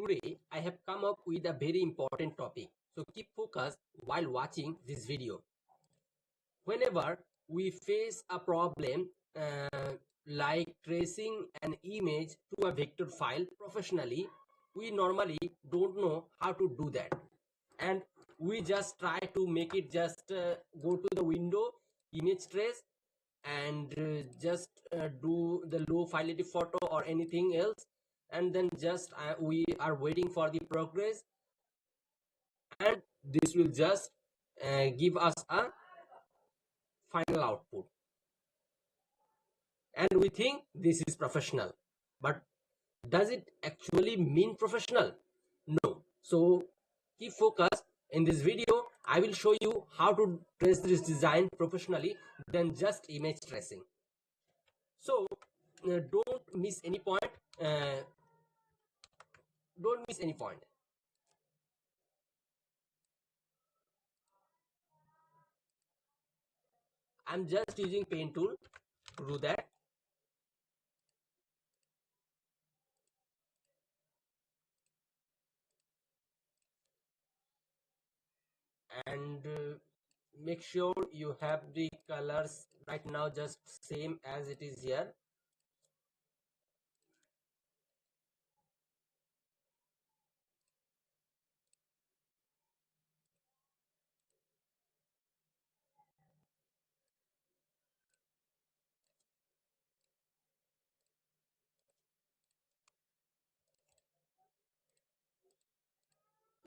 Today I have come up with a very important topic. So keep focused while watching this video. Whenever we face a problem like tracing an image to a vector file professionally, we normally don't know how to do that. And we just try to make it just go to the window, image trace, and just do the low fidelity photo or anything else, and then just we are waiting for the progress, and this will just give us a final output, and we think this is professional. But does it actually mean professional? No. So keep focused. In this video I will show you how to trace this design professionally than just image tracing. So don't miss any point. uh, don't miss any point. I'm just using pen tool to do that. And make sure you have the colors right now just same as it is here.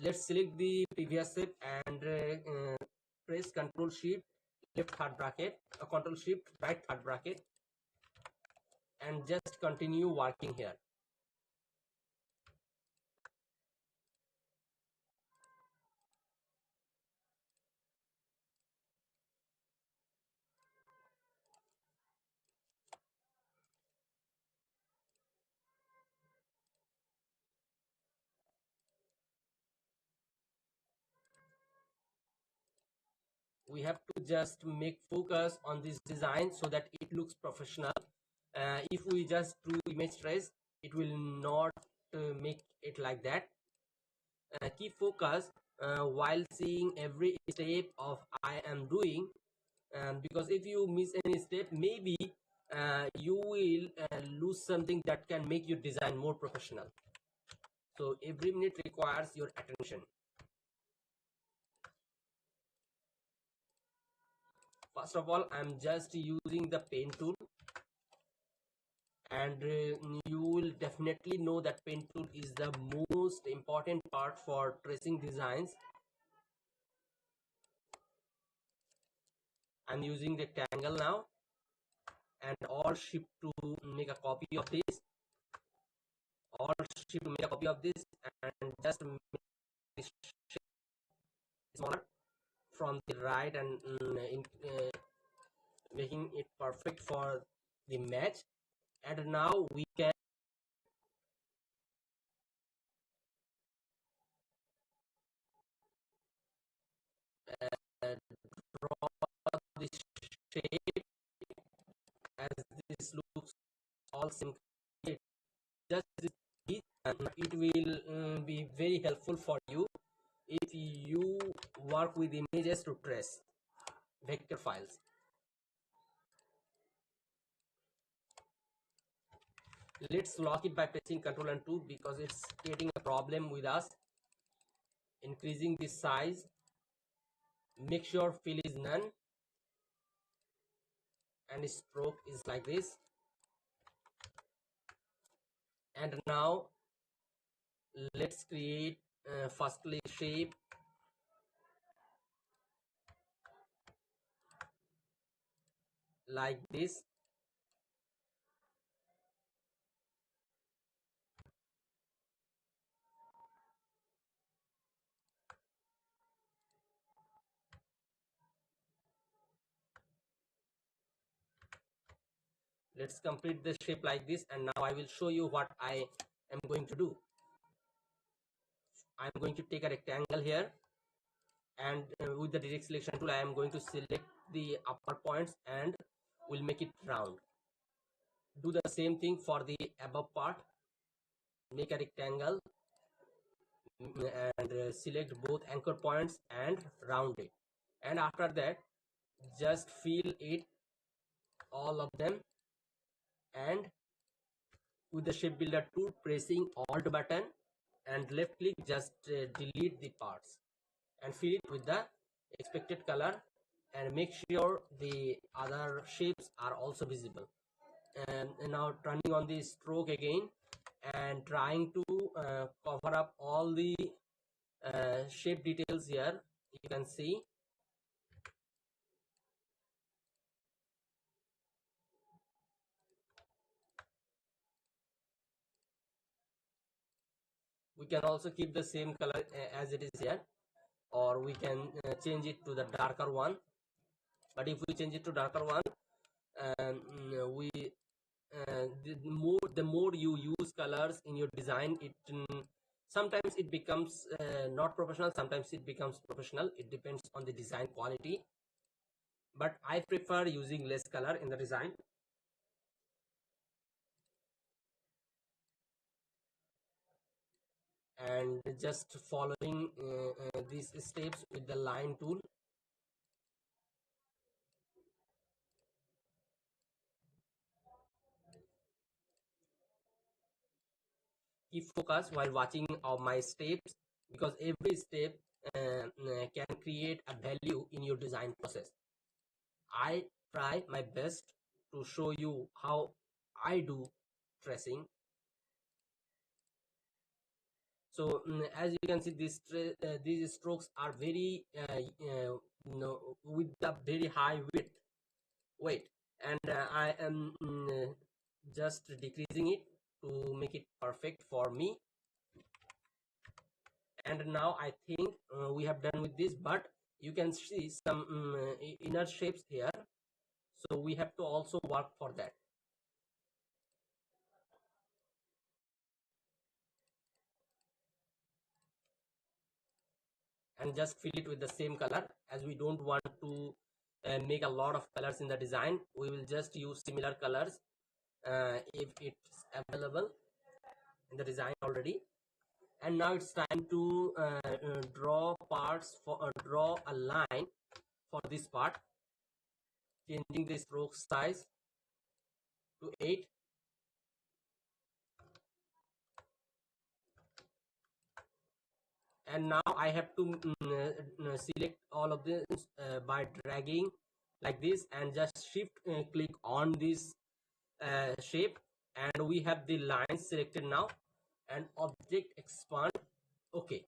Let's select the previous shape and press Ctrl Shift left third bracket, Ctrl Shift right third bracket, and just continue working here. We have to just make focus on this design so that it looks professional. If we just do image trace, it will not make it like that. Keep focus while seeing every step of I am doing, because if you miss any step, maybe you will lose something that can make your design more professional. So every minute requires your attention. First of all, I'm just using the pen tool, and you will definitely know that pen tool is the most important part for tracing designs. I'm using rectangle now, and Alt Shift to make a copy of this, Alt Shift to make a copy of this, and just make this smaller from the right, and making it perfect for the match. And now we can draw this shape as this looks all same. Just this, it will be very helpful for you if you work with images to trace vector files. Let's lock it by pressing Ctrl and 2 because it's creating a problem with us. Increasing the size, make sure fill is none, and stroke is like this. And now let's create firstly shape like this. Let's complete the shape like this, and now I will show you what I am going to do. I'm going to take a rectangle here, and with the direct selection tool I am going to select the upper points and will make it round. Do the same thing for the above part. Make a rectangle and select both anchor points and round it, and after that just fill it all of them, and with the shape builder tool, pressing alt button and left click, just delete the parts and fill it with the expected color, and make sure the other shapes are also visible. And now turning on the stroke again and trying to cover up all the shape details here. You can see we can also keep the same color as it is here, or we can change it to the darker one. But if we change it to darker one, we the more you use colors in your design, it sometimes it becomes not professional, sometimes it becomes professional. It depends on the design quality, but I prefer using less color in the design. And just following these steps with the line tool. Keep focus while watching my steps, because every step can create a value in your design process. I try my best to show you how I do tracing. So as you can see, these strokes are very with a very high weight, and I am just decreasing it to make it perfect for me. And now I think we have done with this, but you can see some inner shapes here, so we have to also work for that. And just fill it with the same color, as we don't want to make a lot of colors in the design. We will just use similar colors if it's available in the design already. And now it's time to draw parts for draw a line for this part, changing the stroke size to 8. And now I have to select all of this by dragging like this, and just shift click on this shape, and we have the line selected now, and object expand. Okay,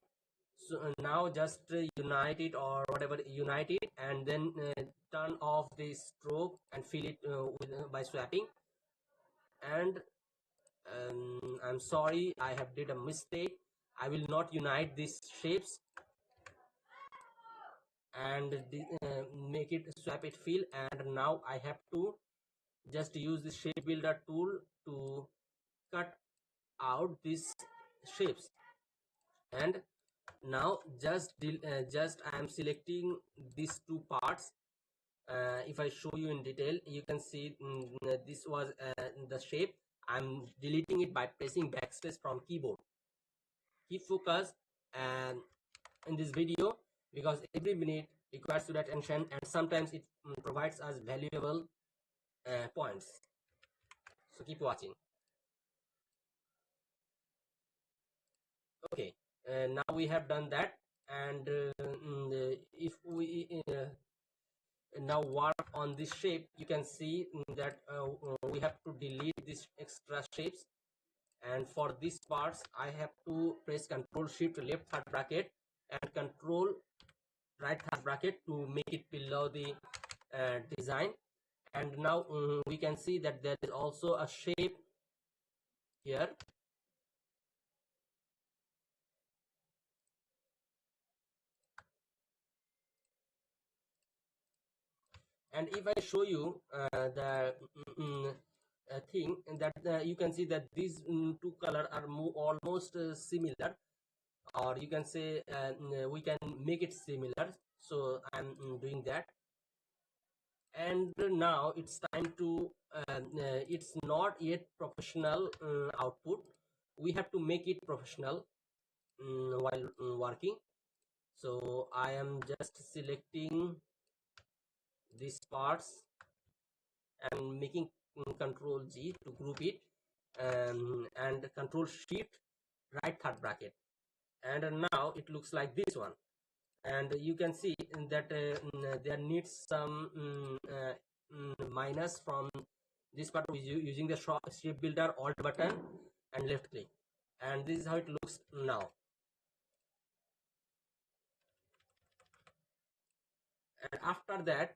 so now just unite it, or whatever, unite it, and then turn off the stroke and fill it by swapping. And I'm sorry, I have did a mistake. I will not unite these shapes and make it swap it fill. And now I have to just use the shape builder tool to cut out these shapes. And now just I am selecting these two parts. If I show you in detail, you can see this was the shape. I'm deleting it by pressing backspace from keyboard. Keep focus and in this video, because every minute requires your attention, and sometimes it provides us valuable points. So keep watching. Okay, now we have done that. And if we now work on this shape, you can see that we have to delete these extra shapes. And for these parts, I have to press Ctrl Shift left third bracket and Ctrl right third bracket to make it below the design. And now we can see that there is also a shape here. And if I show you the thing, that you can see that these two color are almost similar, or you can say we can make it similar. So I'm doing that. And now it's time to it's not yet professional output. We have to make it professional. while working. So I am just selecting these parts and making control G to group it, and control shift right third bracket, and now it looks like this one. And you can see that there needs some minus from this part using the shape builder alt button and left click, and this is how it looks now. And after that,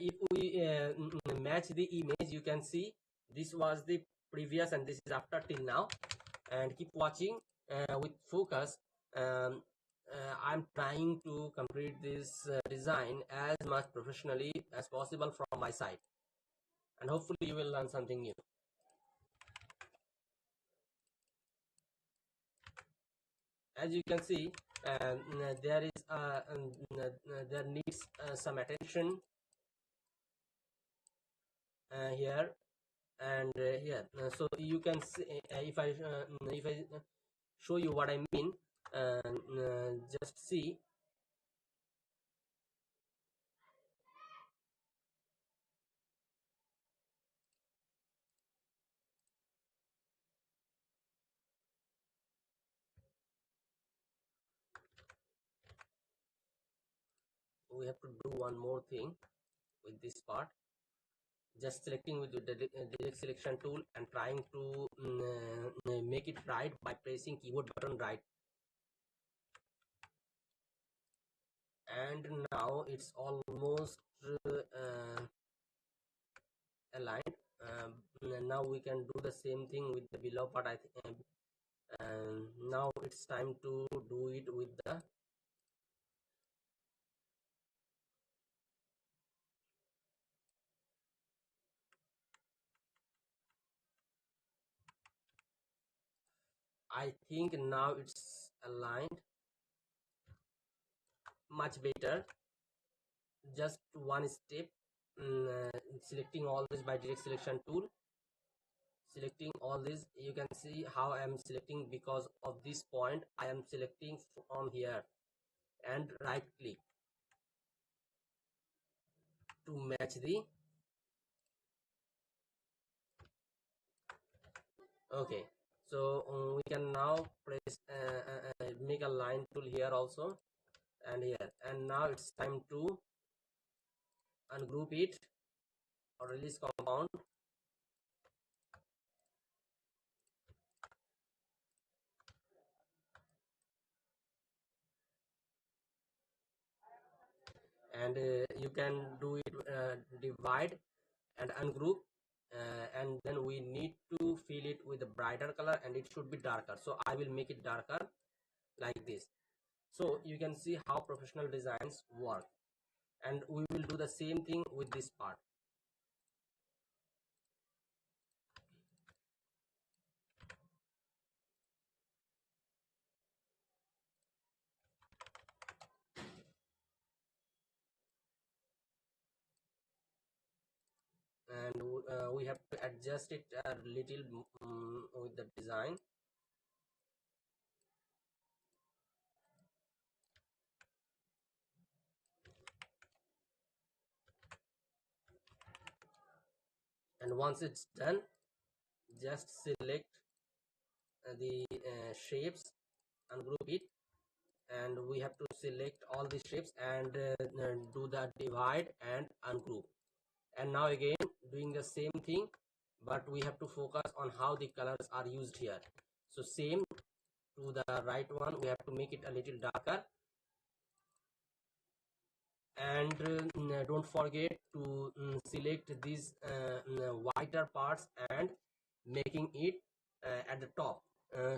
if we match the image, you can see this was the previous and this is after till now. And keep watching with focus. I'm trying to complete this design as much professionally as possible from my side, and hopefully you will learn something new. As you can see, there is there needs some attention here and here. So you can see, if I show you what I mean, just see. We have to do one more thing with this part. Just selecting with the direct selection tool and trying to make it right by pressing keyboard button right, and now it's almost aligned. Now we can do the same thing with the below part. I think now it's time to do it with the I think now it's aligned much better. Just one step, selecting all this by direct selection tool, selecting all this. You can see how I am selecting. Because of this point, I am selecting from here and right click to match the. Okay, so we can now press make a line tool here also and here, and now it's time to ungroup it or release compound, and you can do it divide and ungroup, and then we need to fill it with a brighter color and it should be darker. So I will make it darker like this. So you can see how professional designs work, and we will do the same thing with this part. And we have to adjust it a little with the design. And once it's done, just select the shapes and group it, and we have to select all the shapes and do the divide and ungroup. And now again doing the same thing, but we have to focus on how the colors are used here. So same to the right one, we have to make it a little darker, and don't forget to select these whiter parts and making it at the top.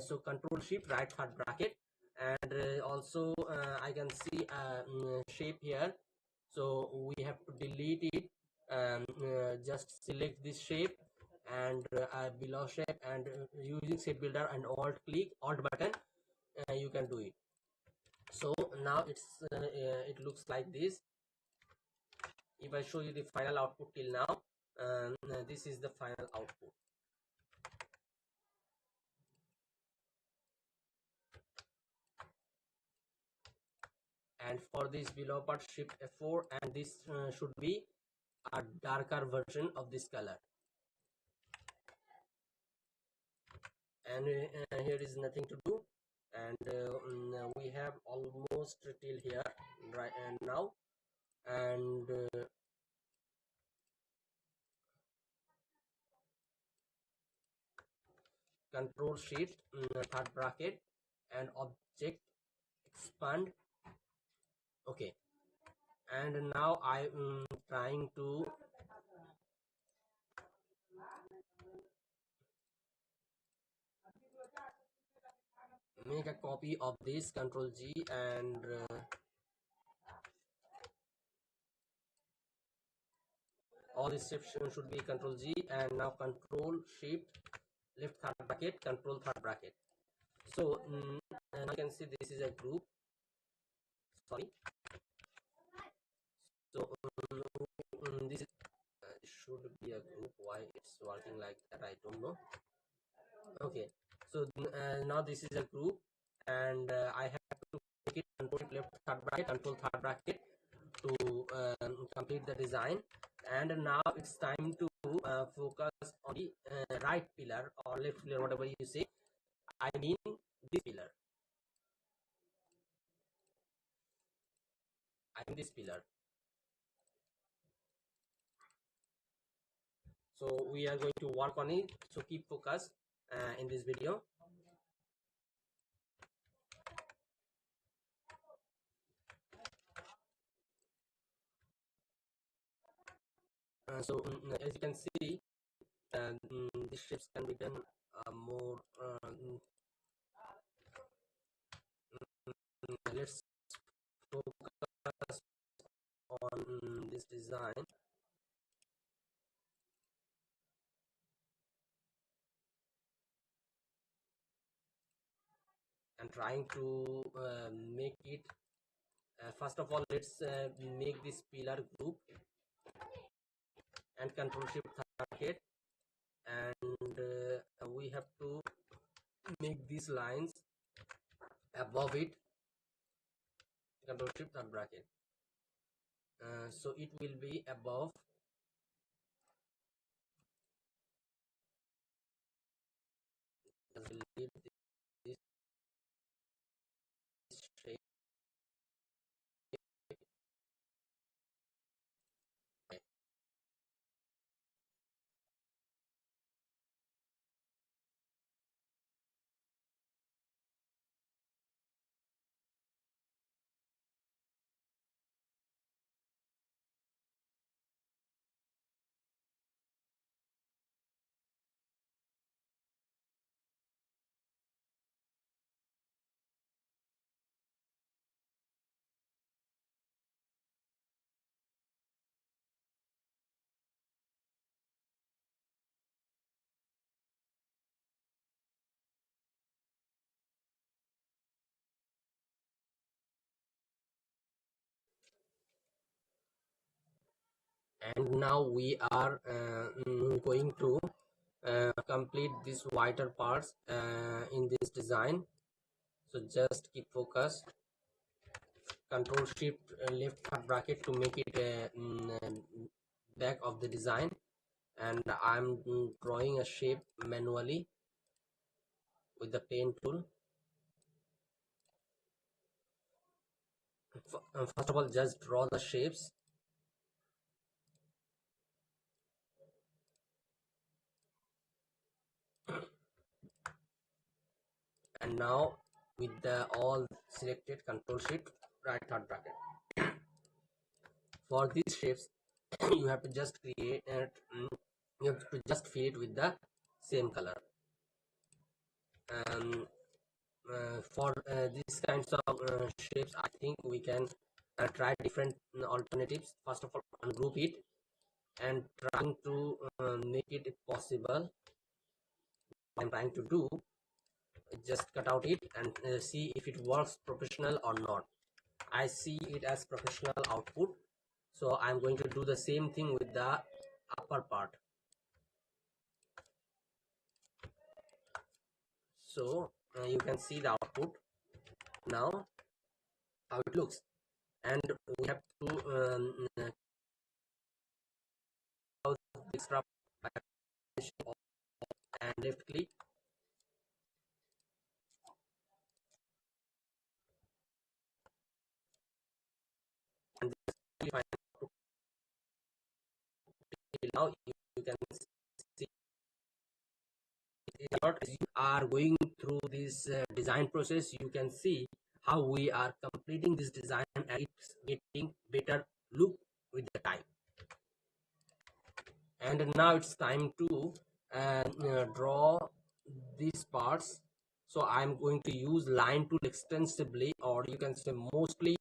So control shift right third bracket, and also I can see a shape here, so we have to delete it. Just select this shape and below shape, and using shape builder and alt button, you can do it. So now it looks like this. If I show you the final output till now, this is the final output. And for this below part, shift F4, and this should be a darker version of this color. And here is nothing to do, and we have almost till here right and now. And control shift third bracket and object expand. Okay, and now I am trying to make a copy of this. Control G, and all this section should be Control G, and now Control Shift left third bracket, Control third bracket. So and you can see this is a group. Sorry. So this is, should be a group. Why it's working like that, I don't know. Okay, so now this is a group, and I have to make it Control left third bracket, Control third bracket to complete the design. And now it's time to focus on the right pillar or left pillar, whatever you say. I mean this pillar. I mean this pillar. So we are going to work on it. So keep focus in this video. So as you can see, these shapes can be done more. Let's focus on this design. And trying to make it. First of all, let's make this pillar group and Control Shift bracket, and we have to make these lines above it. Control Shift third bracket. So it will be above. Leave this shape. And now we are going to complete these whiter parts in this design. So just keep focus. Control Shift left third bracket to make it back of the design, and I'm drawing a shape manually with the pen tool. First of all, just draw the shapes. And now with the all selected, Control Shift right third bracket. For these shapes you have to just create you have to just fill it with the same color. For these kinds of shapes, I think we can try different alternatives. First of all, ungroup it and trying to make it possible. What I'm trying to do, just cut out it and see if it works professional or not. I see it as professional output, so I'm going to do the same thing with the upper part. So you can see the output now, how it looks. And we have to extra and left click, and now you can see as you are going through this design process, you can see how we are completing this design and it's getting better look with the time. And now it's time to draw these parts. So I'm going to use line tool extensively, or you can say mostly,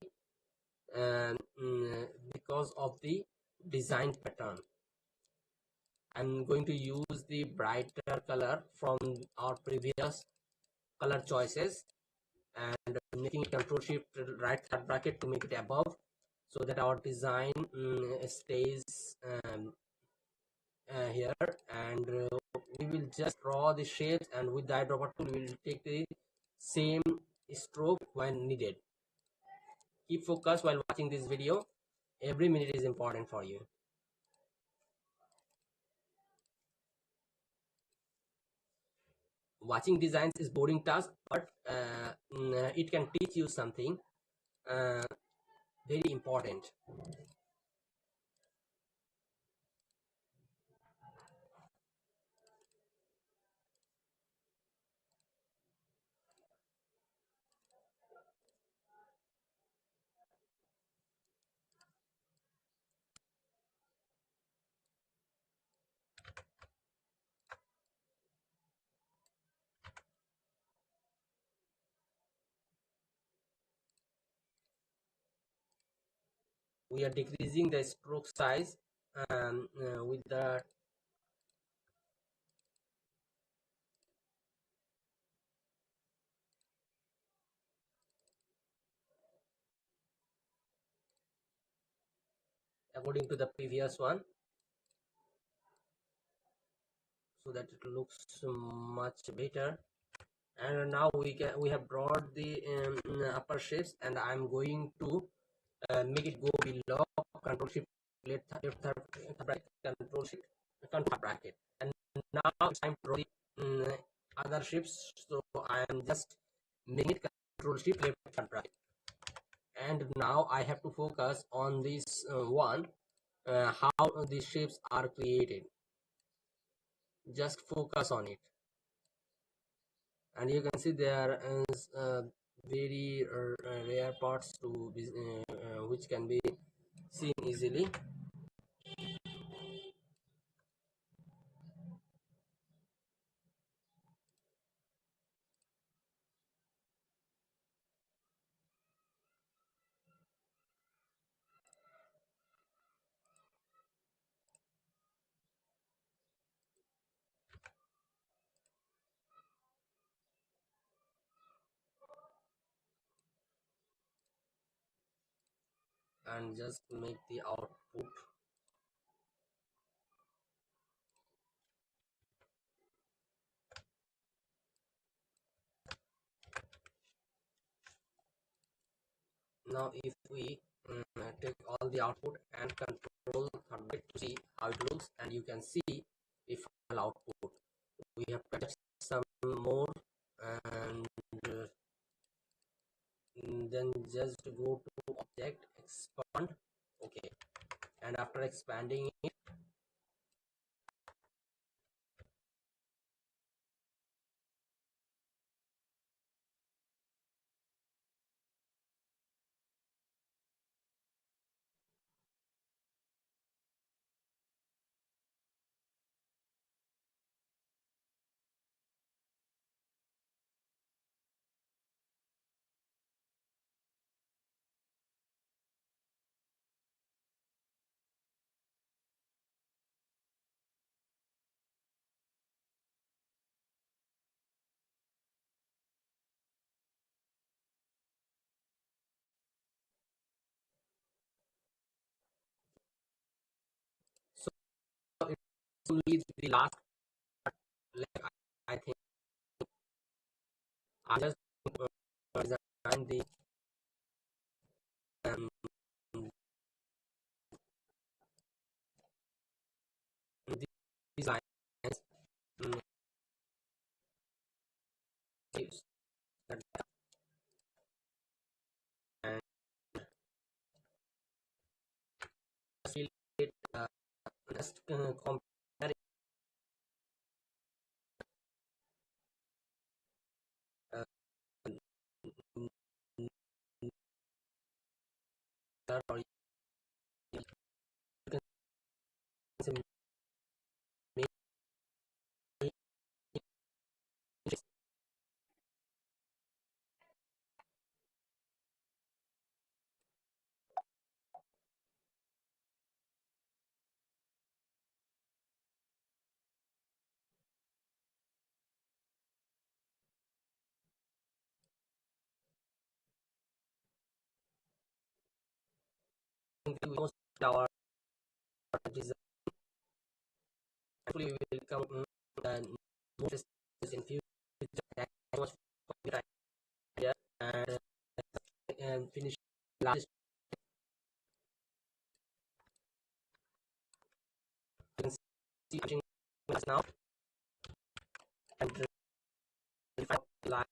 because of the design pattern. I'm going to use the brighter color from our previous color choices and making control shift right third bracket to make it above, so that our design stays here. And we will just draw the shapes, and with the eyedropper tool we will take the same stroke when needed. Keep focus while watching this video. Every minute is important for you. Watching designs is boring task, but it can teach you something uh, very important. We are decreasing the stroke size with the according to the previous one, so that it looks much better. And now we have brought the upper shapes, and I'm going to make it go below. Control shift left third bracket, control shift control bracket. And now it's time to draw the other shapes, so I am just making it control shift left third bracket. And now I have to focus on this one, how these shapes are created. Just focus on it, and you can see there is very rare parts to be, which can be seen easily. And just make the output. Now if we take all the output and control submit to see how it looks, and you can see the final output. We have to some more, and then just go to object, expand. Okay, and after expanding it, only the last part. Like I think I just design the um, these lines um, and just feel it just compare uh, or you can make most our design. Hopefully we will come and more in future. Thank you so much for your idea and finish last see watching us now and refine live.